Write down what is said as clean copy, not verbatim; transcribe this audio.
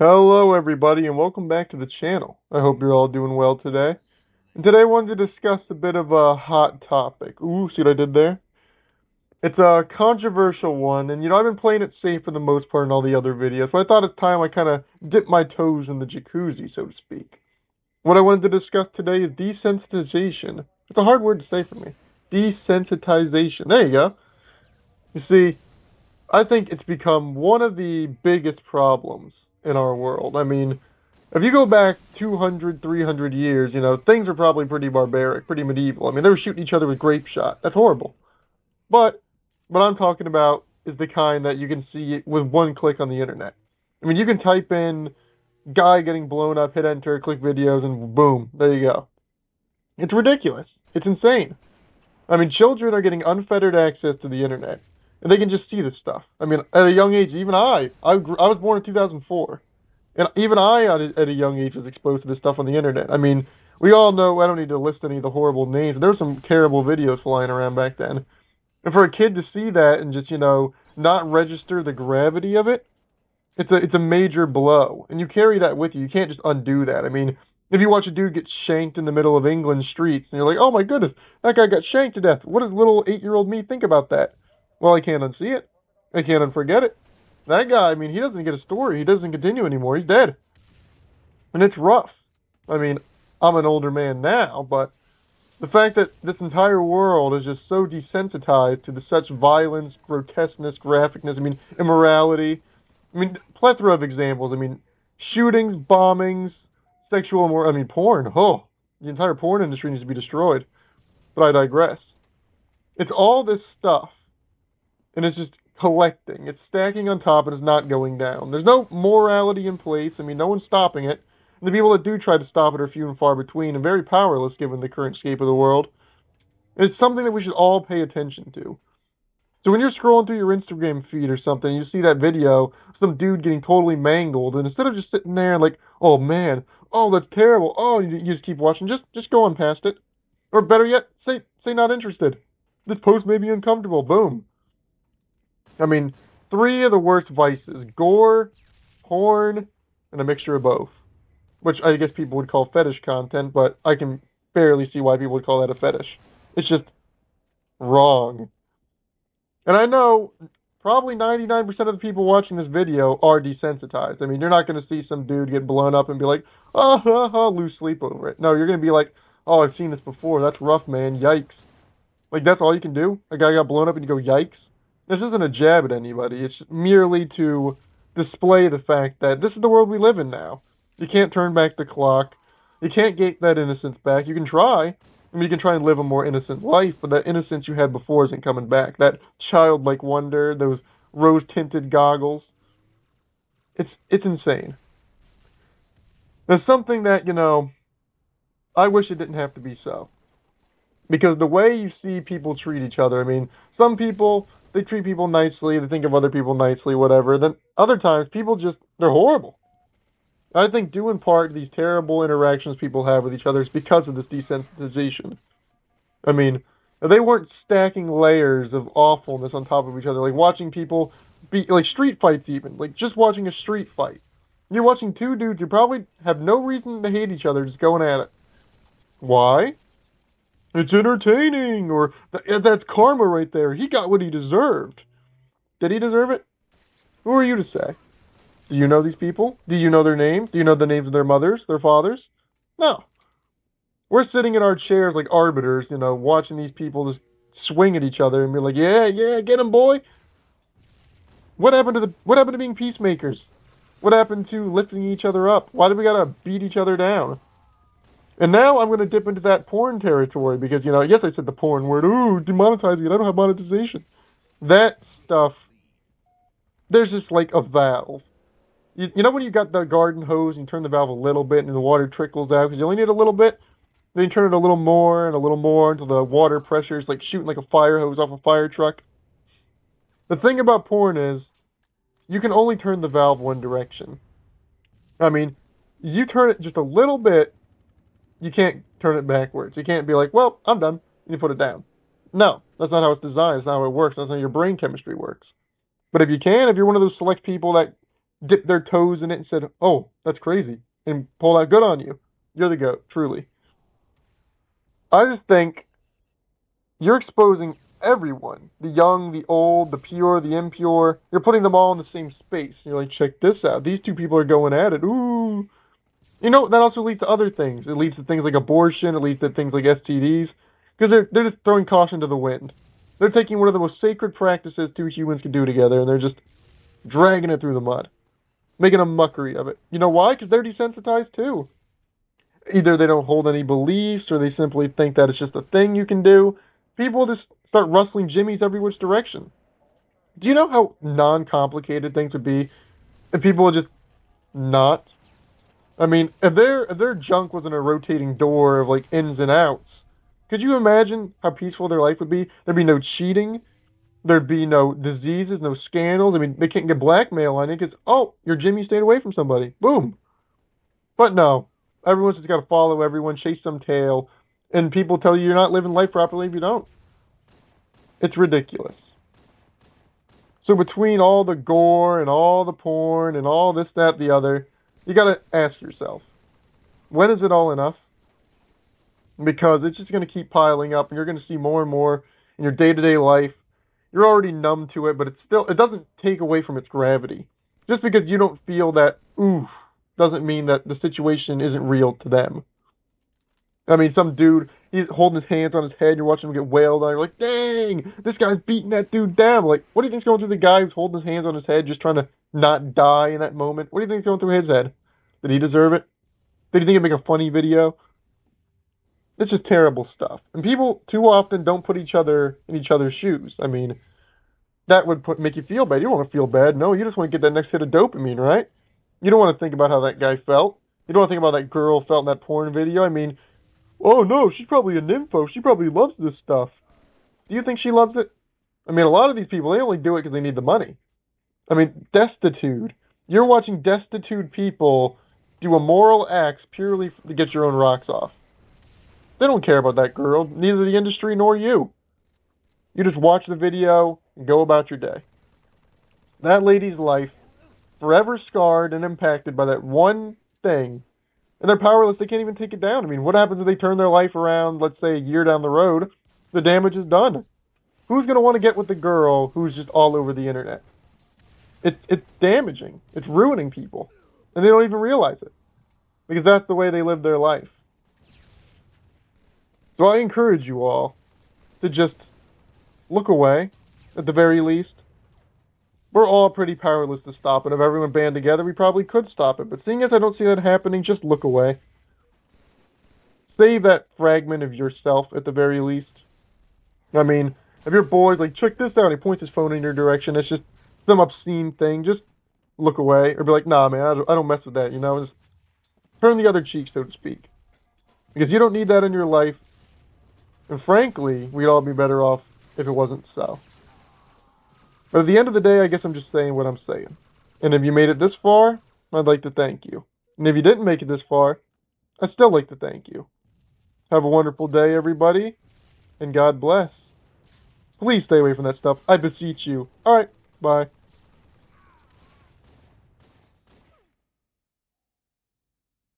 Hello, everybody, and welcome back to the channel. I hope you're all doing well today. And today I wanted to discuss a bit of a hot topic. Ooh, see what I did there? It's a controversial one, and I've been playing it safe for the most part in all the other videos, so I thought it's time I kind of dip my toes in the jacuzzi, so to speak. What I wanted to discuss today is desensitization. It's a hard word to say for me. Desensitization. There you go. You see, I think it's become one of the biggest problems in our world. I mean, if you go back 200, 300 years, things are probably pretty barbaric, pretty medieval. I mean, they were shooting each other with grape shot. That's horrible. But what I'm talking about is the kind that you can see with one click on the internet. I mean, you can type in guy getting blown up, hit enter, click videos, and boom, there you go. It's ridiculous. It's insane. I mean, children are getting unfettered access to the internet, and they can just see this stuff. I mean, at a young age, even I was born in 2004, and even I, at a young age, was exposed to this stuff on the internet. I mean, we all know, I don't need to list any of the horrible names, but there were some terrible videos flying around back then. And for a kid to see that and just, not register the gravity of it, it's a major blow. And you carry that with you. You can't just undo that. I mean, if you watch a dude get shanked in the middle of England streets, and you're like, oh my goodness, that guy got shanked to death. What does little 8-year-old me think about that? Well, I can't unsee it. I can't unforget it. That guy, I mean, he doesn't get a story. He doesn't continue anymore. He's dead. And it's rough. I mean, I'm an older man now, but the fact that this entire world is just so desensitized to such violence, grotesqueness, graphicness, I mean, immorality. I mean, plethora of examples. I mean, shootings, bombings, porn. Oh, the entire porn industry needs to be destroyed. But I digress. It's all this stuff, and it's just collecting. It's stacking on top, and it's not going down. There's no morality in place. I mean, no one's stopping it. And the people that do try to stop it are few and far between, and very powerless given the current scape of the world. And it's something that we should all pay attention to. So when you're scrolling through your Instagram feed or something, you see that video, some dude getting totally mangled, and instead of just sitting there and like, oh man, oh that's terrible, oh you just keep watching, just go on past it. Or better yet, say not interested. This post may be uncomfortable, boom. I mean, 3 of the worst vices: gore, porn, and a mixture of both. Which I guess people would call fetish content, but I can barely see why people would call that a fetish. It's just wrong. And I know probably 99% of the people watching this video are desensitized. I mean, you're not going to see some dude get blown up and be like, oh, lose sleep over it. No, you're going to be like, oh, I've seen this before. That's rough, man. Yikes. Like, that's all you can do? A guy got blown up and you go, yikes? This isn't a jab at anybody. It's merely to display the fact that this is the world we live in now. You can't turn back the clock. You can't get that innocence back. You can try. I mean, you can try and live a more innocent life, but that innocence you had before isn't coming back. That childlike wonder, those rose-tinted goggles. It's insane. There's something that, I wish it didn't have to be so. Because the way you see people treat each other, I mean, some people, they treat people nicely, they think of other people nicely, whatever. Then other times, people they're horrible. I think due in part to these terrible interactions people have with each other is because of this desensitization. I mean, they weren't stacking layers of awfulness on top of each other, like watching people like street fights even, like just watching a street fight. You're watching 2 dudes who probably have no reason to hate each other, just going at it. Why? It's entertaining, or that's karma right there. He got what he deserved. Did he deserve it? Who are you to say? Do you know these people? Do you know their names? Do you know the names of their mothers, their fathers? No. We're sitting in our chairs like arbiters, watching these people just swing at each other and be like, yeah, get him, boy. What happened to being peacemakers? What happened to lifting each other up? Why do we gotta beat each other down? And now I'm gonna dip into that porn territory because, yes, I said the porn word. Ooh, demonetizing it. I don't have monetization. That stuff, there's just like a valve. You know when you got the garden hose and you turn the valve a little bit and the water trickles out because you only need a little bit? Then you turn it a little more until the water pressure is like shooting like a fire hose off a fire truck. The thing about porn is you can only turn the valve one direction. I mean, you turn it just a little bit, you can't turn it backwards. You can't be like, well, I'm done, and you put it down. No, that's not how it's designed. That's not how it works. That's not how your brain chemistry works. But if you're one of those select people that dipped their toes in it and said, "Oh, that's crazy," and pulled out, "Good on you. You're the GOAT, truly." I just think you're exposing everyone, the young, the old, the pure, the impure. You're putting them all in the same space. You're like, check this out. These two people are going at it. Ooh. You know, that also leads to other things. It leads to things like abortion. It leads to things like STDs. Because they're just throwing caution to the wind. They're taking one of the most sacred practices two humans can do together, and they're just dragging it through the mud. Making a mockery of it. You know why? Because they're desensitized too. Either they don't hold any beliefs, or they simply think that it's just a thing you can do. People just start rustling jimmies every which direction. Do you know how non-complicated things would be if people would just not? I mean, if their junk was in a rotating door of like ins and outs, could you imagine how peaceful their life would be? There'd be no cheating. There'd be no diseases, no scandals. I mean, they can't get blackmail on it because, oh, your Jimmy stayed away from somebody. Boom. But no, everyone's just got to follow everyone, chase some tail, and people tell you you're not living life properly if you don't. It's ridiculous. So between all the gore and all the porn and all this, that, the other, you got to ask yourself, when is it all enough? Because it's just going to keep piling up, and you're going to see more and more in your day-to-day life. You're already numb to it, but it doesn't take away from its gravity. Just because you don't feel that, oof, doesn't mean that the situation isn't real to them. I mean, some dude, he's holding his hands on his head, you're watching him get wailed on, you're like, dang, this guy's beating that dude down. Like, what do you think's going through the guy who's holding his hands on his head, just trying to not die in that moment? What do you think's going through his head? Did he deserve it? Did he think he'd make a funny video? It's just terrible stuff. And people too often don't put each other in each other's shoes. I mean, that would make you feel bad. You don't want to feel bad. No, you just want to get that next hit of dopamine, right? You don't want to think about how that guy felt. You don't want to think about how that girl felt in that porn video. I mean, oh no, she's probably a nympho. She probably loves this stuff. Do you think she loves it? I mean, a lot of these people, they only do it because they need the money. I mean, destitute. You're watching destitute people do immoral acts purely to get your own rocks off. They don't care about that girl, neither the industry nor you. You just watch the video and go about your day. That lady's life, forever scarred and impacted by that one thing, and they're powerless. They can't even take it down. I mean, what happens if they turn their life around, let's say a year down the road? The damage is done. Who's going to want to get with the girl who's just all over the internet? It's damaging. It's ruining people. And they don't even realize it. Because that's the way they live their life. So I encourage you all to just look away, at the very least. We're all pretty powerless to stop it. If everyone band together, we probably could stop it. But seeing as I don't see that happening, just look away. Save that fragment of yourself, at the very least. I mean, if your boy's like, check this out, he points his phone in your direction, it's just some obscene thing, just look away. Or be like, nah, man, I don't mess with that, you know? Just turn the other cheek, so to speak. Because you don't need that in your life. And frankly, we'd all be better off if it wasn't so. But at the end of the day, I guess I'm just saying what I'm saying. And if you made it this far, I'd like to thank you. And if you didn't make it this far, I'd still like to thank you. Have a wonderful day, everybody, and God bless. Please stay away from that stuff. I beseech you. Alright, bye.